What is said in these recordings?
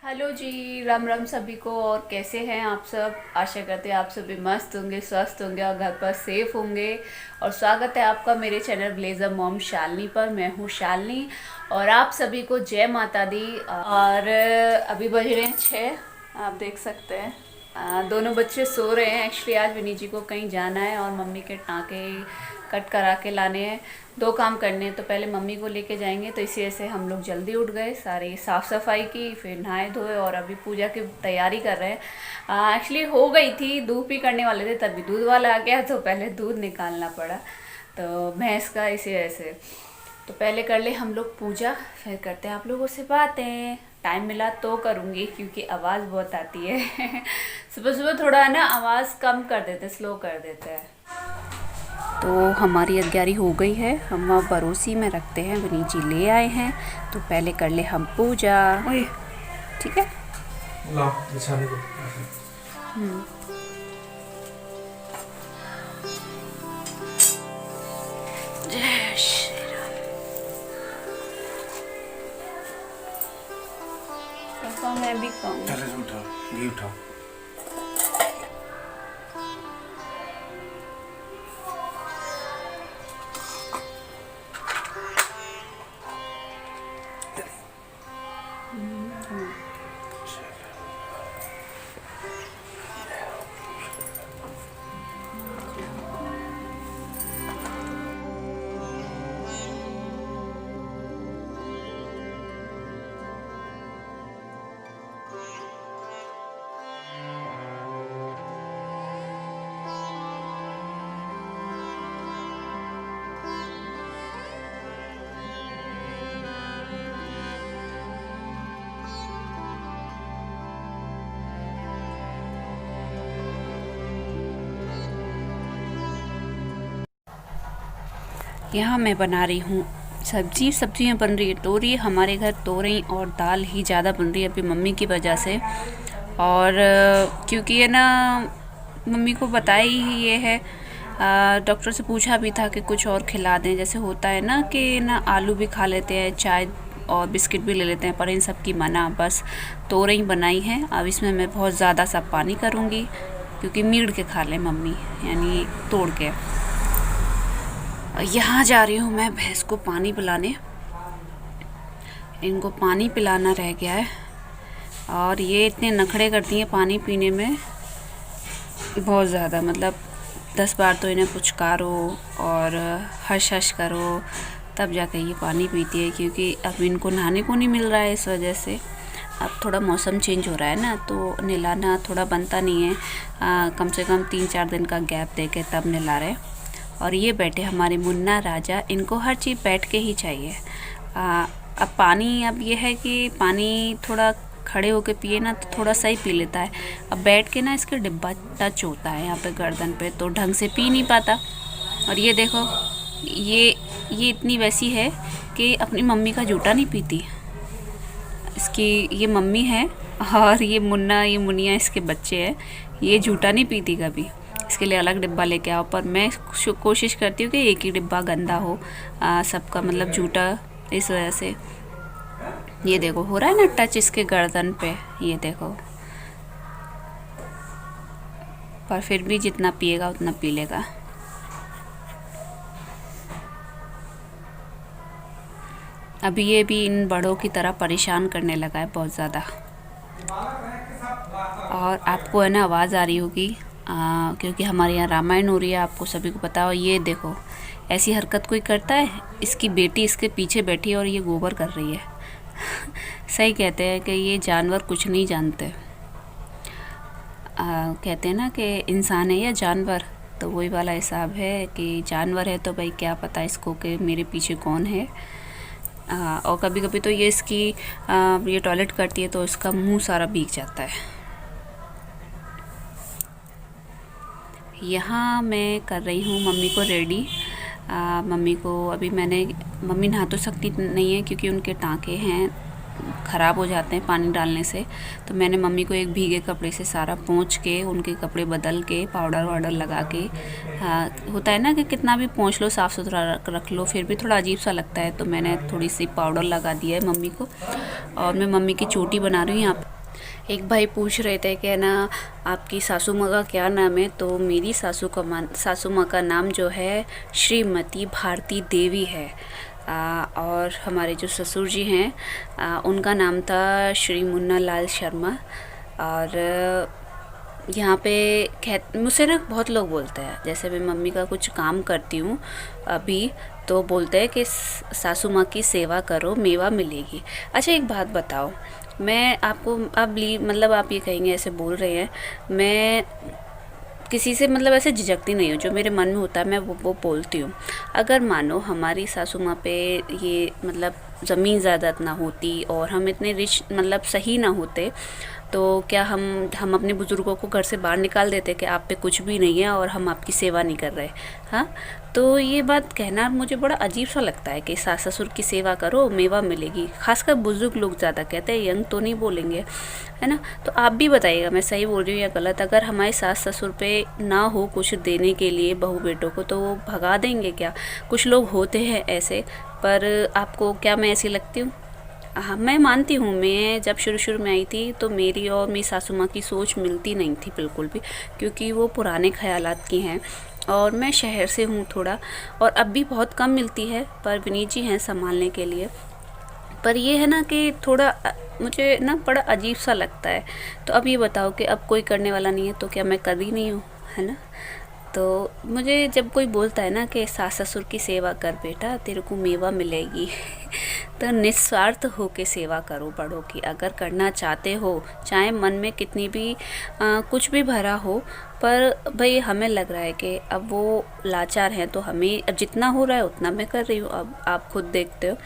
Hello जी, राम राम सभी को। और कैसे हैं आप सब? आशा करते हैं आप सभी मस्त होंगे, स्वस्थ होंगे और घर पर सेफ होंगे। और स्वागत है आपका मेरे चैनल ब्लेजर मॉम शालिनी पर। मैं हूँ शालिनी और आप सभी को जय माता दी। और अभी बज रहे हैं 6, आप देख सकते हैं। दोनों बच्चे सो रहे हैं। एक्चुअली आज विनी जी को कहीं जाना है और मम्मी के टाँके कट करा के लाने हैं। 2 काम करने हैं, तो पहले मम्मी को लेके जाएंगे, तो इसी वजह से हम लोग जल्दी उठ गए। सारी साफ़ सफाई की, फिर नहाए धोए और अभी पूजा की तैयारी कर रहे हैं। एक्चुअली हो गई थी, दूध भी करने वाले थे, तभी दूध वाला आ गया तो पहले दूध निकालना पड़ा, तो भैंस का, इसी वजह से। तो पहले कर ले हम लोग पूजा, फिर करते हैं आप लोगों से बातें। टाइम मिला तो करूँगी क्योंकि आवाज़ बहुत आती है। सुबह सुबह थोड़ा है ना, आवाज़ कम कर देते, स्लो कर देते हैं। तो हमारी 11 हो गई है, हम बरोसी में रखते हैं, विनी जी ले आए हैं, तो पहले कर ले हम पूजा। ठीक है, लाओ बिछाने को। जय श्री राम। पापा मैं भी खाऊंगी। पहले से उठाओ, घी उठाओ। यहाँ मैं बना रही हूँ सब्जियाँ बन रही है। तोरी, हमारे घर तोरई और दाल ही ज़्यादा बन रही है अभी मम्मी की वजह से। और क्योंकि ये ना, मम्मी को बताया ही ये है, डॉक्टर से पूछा भी था कि कुछ और खिला दें। जैसे होता है ना कि ना आलू भी खा लेते हैं, चाय और बिस्किट भी ले लेते हैं, पर इन सब की मना। बस तोरई बनाई है। अब इसमें मैं बहुत ज़्यादा सा पानी करूँगी क्योंकि मीड़ के खा लें मम्मी, यानी तोड़ के। यहाँ जा रही हूँ मैं भैंस को पानी पिलाने। इनको पानी पिलाना रह गया है और ये इतने नखरे करती हैं पानी पीने में, बहुत ज़्यादा। मतलब 10 बार तो इन्हें पुचकारो और हश हश करो, तब जाके ये पानी पीती है। क्योंकि अब इनको नहाने को नहीं मिल रहा है, इस वजह से। अब थोड़ा मौसम चेंज हो रहा है ना, तो नहलाना थोड़ा बनता नहीं है। कम से कम 3-4 दिन का गैप देके तब नहला रहे। और ये बैठे हमारे मुन्ना राजा, इनको हर चीज़ बैठ के ही चाहिए। अब पानी, अब ये है कि पानी थोड़ा खड़े होके पिए ना तो थोड़ा सही पी लेता है। अब बैठ के ना इसके डिब्बा टच होता है यहाँ पे गर्दन पे, तो ढंग से पी नहीं पाता। और ये देखो, ये इतनी वैसी है कि अपनी मम्मी का जूठा नहीं पीती। इसकी ये मम्मी है और ये मुन्ना, ये मुनिया इसके बच्चे हैं। ये जूठा नहीं पीती कभी, इसके लिए अलग डिब्बा लेके आओ। पर मैं कोशिश करती हूँ कि एक ही डिब्बा गंदा हो सबका, मतलब जूठा, इस वजह से। ये देखो हो रहा है ना टच इसके गर्दन पे, ये देखो। पर फिर भी जितना पिएगा उतना पी लेगा। अभी ये भी इन बड़ों की तरह परेशान करने लगा है बहुत ज़्यादा। और आपको है ना आवाज़ आ रही होगी क्योंकि हमारे यहाँ रामायण हो रही है, आपको सभी को पता हो। ये देखो ऐसी हरकत कोई करता है? इसकी बेटी इसके पीछे बैठी है और ये गोबर कर रही है। सही कहते हैं कि ये जानवर कुछ नहीं जानते। कहते हैं ना कि इंसान है या जानवर, तो वही वाला हिसाब है कि जानवर है तो भाई क्या पता इसको कि मेरे पीछे कौन है। और कभी कभी तो ये इसकी ये टॉयलेट करती है तो इसका मुंह सारा भीग जाता है। यहाँ मैं कर रही हूँ मम्मी को रेडी। मम्मी को अभी मम्मी नहा तो सकती नहीं है क्योंकि उनके टाँके हैं, ख़राब हो जाते हैं पानी डालने से। तो मैंने मम्मी को एक भीगे कपड़े से सारा पोंछ के, उनके कपड़े बदल के, पाउडर वाउडर लगा के, होता है ना कि कितना भी पोंछ लो, साफ़ सुथरा रख लो, फिर भी थोड़ा अजीब सा लगता है। तो मैंने थोड़ी सी पाउडर लगा दिया है मम्मी को। और मैं मम्मी की चोटी बना रही हूँ यहाँ। एक भाई पूछ रहे थे कि ना आपकी सासू माँ का क्या नाम है। तो मेरी सासू माँ का नाम जो है श्रीमती भारती देवी है। और हमारे जो ससुर जी हैं उनका नाम था श्री मुन्ना लाल शर्मा। और यहाँ पे मुझसे ना बहुत लोग बोलते हैं, जैसे मैं मम्मी का कुछ काम करती हूँ अभी, तो बोलते हैं कि सासू माँ की सेवा करो मेवा मिलेगी। अच्छा एक बात बताओ, मैं आपको अब मतलब आप ये कहेंगे ऐसे बोल रहे हैं, मैं किसी से मतलब ऐसे झिझकती नहीं हूँ, जो मेरे मन में होता है मैं वो बोलती हूँ। अगर मानो हमारी सासू माँ पे ये मतलब ज़मीन ज़्यादा ना होती और हम इतने रिच मतलब सही ना होते, तो क्या हम अपने बुज़ुर्गों को घर से बाहर निकाल देते कि आप पे कुछ भी नहीं है और हम आपकी सेवा नहीं कर रहे। हाँ, तो ये बात कहना मुझे बड़ा अजीब सा लगता है कि सास ससुर की सेवा करो मेवा मिलेगी। खासकर बुज़ुर्ग लोग ज़्यादा कहते हैं, यंग तो नहीं बोलेंगे, है ना। तो आप भी बताइएगा मैं सही बोल रही हूँ या गलत। अगर हमारे सास ससुर पे ना हो कुछ देने के लिए बहू बेटों को, तो वो भगा देंगे क्या? कुछ लोग होते हैं ऐसे, पर आपको क्या मैं ऐसी लगती हूँ? हाँ, मैं मानती हूँ, मैं जब शुरू में आई थी तो मेरी और मेरी सासू माँ की सोच मिलती नहीं थी बिल्कुल भी, क्योंकि वो पुराने ख़यालात की हैं और मैं शहर से हूँ थोड़ा, और अब भी बहुत कम मिलती है, पर विनीत जी हैं संभालने के लिए। पर ये है ना कि थोड़ा मुझे ना बड़ा अजीब सा लगता है। तो अब ये बताओ कि अब कोई करने वाला नहीं है तो क्या मैं कर ही नहीं हूँ, है ना। तो मुझे जब कोई बोलता है ना कि सास ससुर की सेवा कर बेटा तेरे को मेवा मिलेगी तो निस्वार्थ हो के सेवा करो बड़ों की। अगर करना चाहते हो, चाहे मन में कितनी भी कुछ भी भरा हो, पर भाई हमें लग रहा है कि अब वो लाचार हैं, तो हमें अब जितना हो रहा है उतना मैं कर रही हूँ। अब आप खुद देखते हो,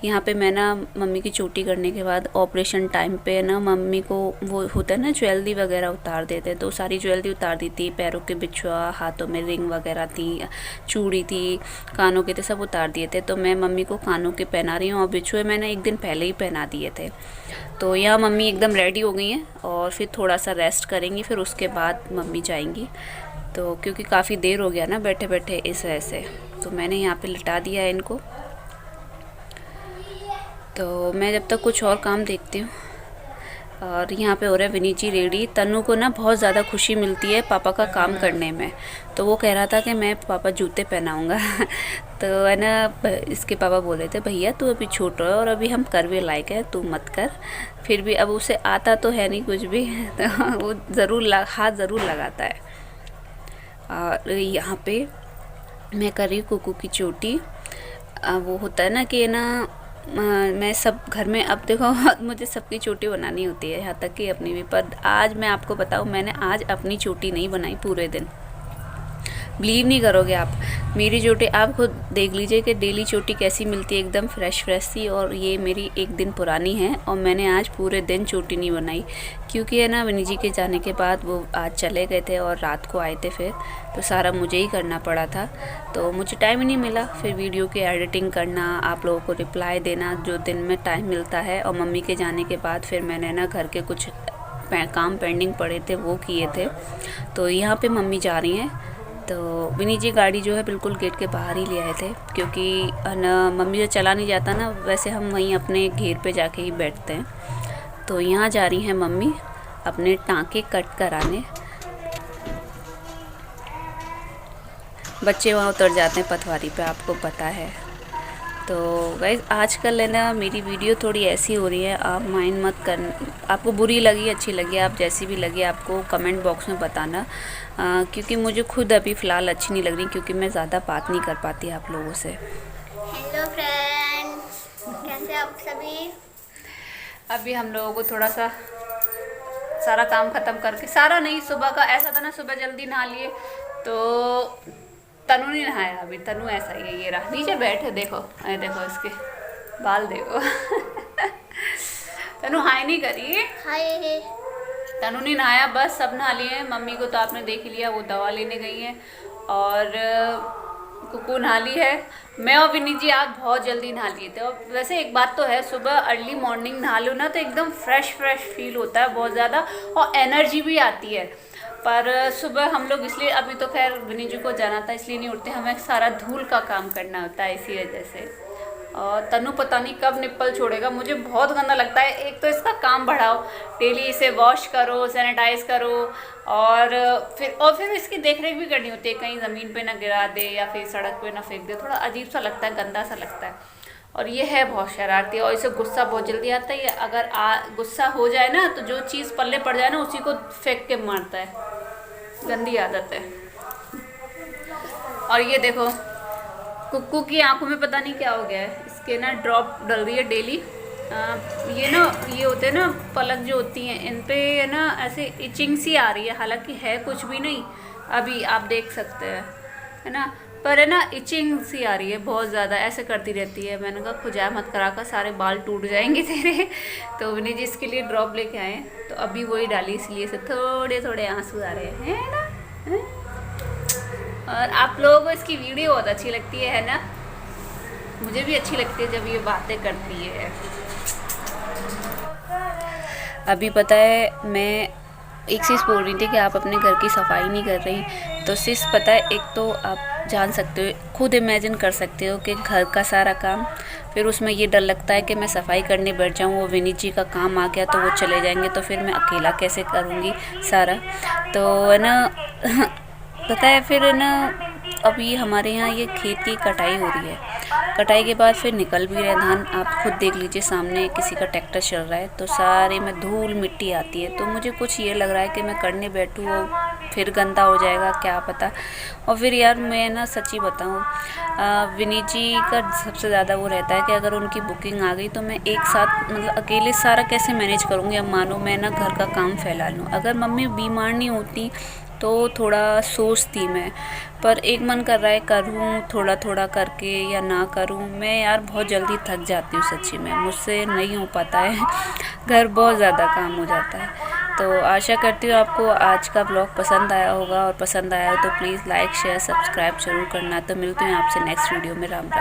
यहाँ पे मैं ना मम्मी की चोटी करने के बाद ऑपरेशन टाइम पे ना मम्मी को वो होता है ना ज्वेलरी वगैरह उतार देते, तो सारी ज्वेलरी उतार दी थी, पैरों के बिछुआ, हाथों में रिंग वगैरह थी, चूड़ी थी, कानों के थे, सब उतार दिए थे। तो मैं मम्मी को कानों के पहना रही हूँ और बिछुए मैंने एक दिन पहले ही पहना दिए थे। तो यहाँ मम्मी एकदम रेडी हो गई हैं और फिर थोड़ा सा रेस्ट करेंगी, फिर उसके बाद मम्मी जाएंगी। तो क्योंकि काफ़ी देर हो गया ना बैठे बैठे, इस वजह से तो मैंने यहाँ पे लिटा दिया है इनको। तो मैं जब तक कुछ और काम देखती हूँ। और यहाँ पे हो रहा है विनीत जी रेडी। तनु को ना बहुत ज़्यादा खुशी मिलती है पापा का काम करने में, तो वो कह रहा था कि मैं पापा जूते पहनाऊँगा तो है ना, इसके पापा बोले थे भैया तू अभी छोटा है और अभी हम करवे लायक है, तू मत कर। फिर भी अब उसे आता तो है नहीं कुछ भी तो वो ज़रूर हाथ ज़रूर लगाता है। और यहाँ पे मैं कर रही हूँ कुकू की चोटी। वो होता है ना कि ना मैं सब घर में, अब देखो मुझे सबकी चोटी बनानी होती है, यहाँ तक कि अपनी भी। पर आज मैं आपको बताऊँ, मैंने आज अपनी चोटी नहीं बनाई पूरे दिन। बिलीव नहीं करोगे आप, मेरी चोटी आप खुद देख लीजिए कि डेली चोटी कैसी मिलती है, एकदम फ्रेश सी। और ये मेरी एक दिन पुरानी है और मैंने आज पूरे दिन चोटी नहीं बनाई, क्योंकि है ना विनी जी के जाने के बाद वो आज चले गए थे और रात को आए थे, फिर तो सारा मुझे ही करना पड़ा था। तो मुझे टाइम ही नहीं मिला फिर वीडियो की एडिटिंग करना, आप लोगों को रिप्लाई देना, जो दिन में टाइम मिलता है। और मम्मी के जाने के बाद फिर मैंने ना घर के कुछ काम पेंडिंग पड़े थे वो किए थे। तो यहाँ पे मम्मी जा रही हैं, तो विनी जी गाड़ी जो है बिल्कुल गेट के बाहर ही ले आए थे, क्योंकि ना मम्मी से चला नहीं जाता ना, वैसे हम वहीं अपने घेर पे जाके ही बैठते हैं। तो यहाँ जा रही हैं मम्मी अपने टाँके कट कराने। बच्चे वहाँ उतर जाते हैं पथवारी पे, आपको पता है। तो गाइस आजकल है ना मेरी वीडियो थोड़ी ऐसी हो रही है, आप माइंड मत कर, आपको बुरी लगी अच्छी लगी, आप जैसी भी लगी आपको कमेंट बॉक्स में बताना, क्योंकि मुझे खुद अभी फ़िलहाल अच्छी नहीं लग रही, क्योंकि मैं ज़्यादा बात नहीं कर पाती आप लोगों से। हेलो फ्रेंड्स, कैसे आप सभी? अभी हम लोगों को थोड़ा सा सारा काम ख़त्म करके, सारा नहीं, सुबह का ऐसा था ना, सुबह जल्दी नहा लिए, तो तनु नहीं नहाया अभी। तनु ऐसा ही है, ये रहा नीचे बैठे, देखो अरे देखो इसके बाल देखो तनु हाय नहीं करी, हाय। तनु नहीं नहाया, बस सब नहा लिए हैं। मम्मी को तो आपने देख लिया, वो दवा लेने गई हैं, और कुकू नहा ली है। मैं और विनी जी आज बहुत जल्दी नहा लिए थे। और वैसे एक बात तो है, सुबह अर्ली मॉर्निंग नहा लो ना तो एकदम फ्रेश फील होता है बहुत ज़्यादा, और एनर्जी भी आती है। पर सुबह हम लोग इसलिए, अभी तो खैर विनी जी को जाना था इसलिए नहीं उठते, हमें सारा धूल का काम करना होता है इसी वजह से। और तनु पता नहीं कब निप्पल छोड़ेगा, मुझे बहुत गंदा लगता है। एक तो इसका काम बढ़ाओ, डेली इसे वॉश करो, सैनिटाइज करो, और फिर इसकी देख रेख भी करनी होती है, कहीं ज़मीन पे ना गिरा दे या फिर सड़क पे ना फेंक दे, थोड़ा अजीब सा लगता है, गंदा सा लगता है। और ये है बहुत शरारती और इसे गुस्सा बहुत जल्दी आता है। अगर गुस्सा हो जाए ना तो जो चीज़ पल्ले पड़ जाए ना उसी को फेंक के मारता है, गंदी आदत है। और ये देखो कुक्कू की आंखों में पता नहीं क्या हो गया है, इसके ना ड्रॉप डल रही है डेली। ये होते हैं ना पलक जो होती हैं, इन पे ना ऐसे इचिंग सी आ रही है, हालांकि है कुछ भी नहीं, अभी आप देख सकते हैं, है ना, पर है ना इचिंग सी आ रही है बहुत ज़्यादा, ऐसे करती रहती है। मैंने कहा खुजाया मत करा कर, सारे बाल टूट जाएंगे तेरे। तो विनी जी इसके लिए ड्रॉप लेके आए, तो अभी वही डाली, इसलिए से थोड़े थोड़े आंसू आ रहे हैं ना। और आप लोगों को इसकी वीडियो बहुत अच्छी लगती है ना, मुझे भी अच्छी लगती है जब ये बातें करती है। अभी पता है मैं एक चीज़ बोल रही थी कि आप अपने घर की सफाई नहीं कर रही, तो सिर्फ पता है, एक तो आप जान सकते हो, खुद इमेजिन कर सकते हो कि घर का सारा काम, फिर उसमें ये डर लगता है कि मैं सफाई करने बैठ जाऊँ, वो विनी जी का काम आ गया तो वो चले जाएंगे, तो फिर मैं अकेला कैसे करूँगी सारा, तो है ना। पता है फिर है ना, अभी हमारे यहाँ ये खेत की कटाई हो रही है, कटाई के बाद फिर निकल भी रहे धान, आप खुद देख लीजिए, सामने किसी का ट्रैक्टर चल रहा है, तो सारे में धूल मिट्टी आती है, तो मुझे कुछ ये लग रहा है कि मैं करने बैठूँ वो फिर गंदा हो जाएगा, क्या पता। और फिर यार मैं ना सच्ची बताऊँ, विनी जी का सबसे ज़्यादा वो रहता है कि अगर उनकी बुकिंग आ गई तो मैं एक साथ मतलब अकेले सारा कैसे मैनेज करूँगी। अब मानो मैं ना घर का काम फैला लूँ, अगर मम्मी बीमार नहीं होती तो थोड़ा सोचती मैं, पर एक मन कर रहा है करूँ थोड़ा थोड़ा करके या ना करूँ। मैं यार बहुत जल्दी थक जाती हूँ सच्ची में, मुझसे नहीं हो पाता है, घर बहुत ज़्यादा काम हो जाता है। तो आशा करती हूँ आपको आज का ब्लॉग पसंद आया होगा, और पसंद आया हो तो प्लीज़ लाइक शेयर सब्सक्राइब ज़रूर करना। तो मिलती हूँ आपसे नेक्स्ट वीडियो में। राम राम।